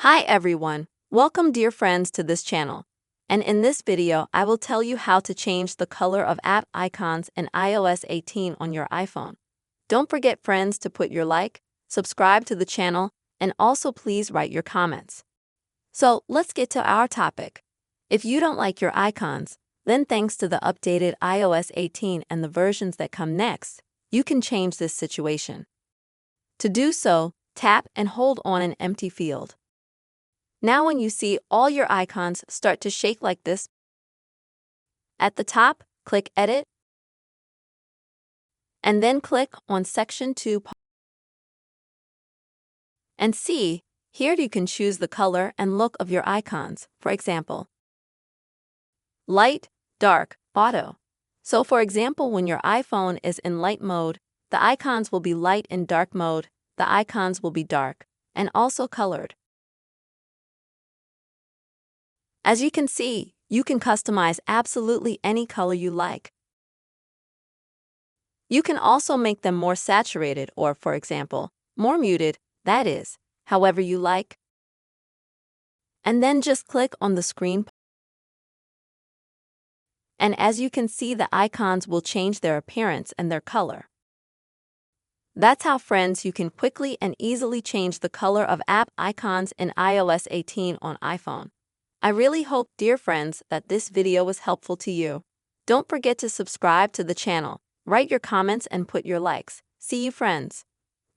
Hi everyone, welcome dear friends to this channel. And in this video, I will tell you how to change the color of app icons in iOS 18 on your iPhone. Don't forget friends to put your like, subscribe to the channel, and also please write your comments. So let's get to our topic. If you don't like your icons, then thanks to the updated iOS 18 and the versions that come next, you can change this situation. To do so, tap and hold on an empty field. Now when you see all your icons start to shake like this, at the top, click Edit, and then click on Section 2 and see, here you can choose the color and look of your icons, for example, light, dark, auto. So for example, when your iPhone is in light mode, the icons will be light. In dark mode, the icons will be dark, and also colored. As you can see, you can customize absolutely any color you like. You can also make them more saturated or, for example, more muted, that is, however you like. And then just click on the screen. And as you can see, the icons will change their appearance and their color. That's how, friends, you can quickly and easily change the color of app icons in iOS 18 on iPhone. I really hope, dear friends, that this video was helpful to you. Don't forget to subscribe to the channel, write your comments and put your likes. See you, friends.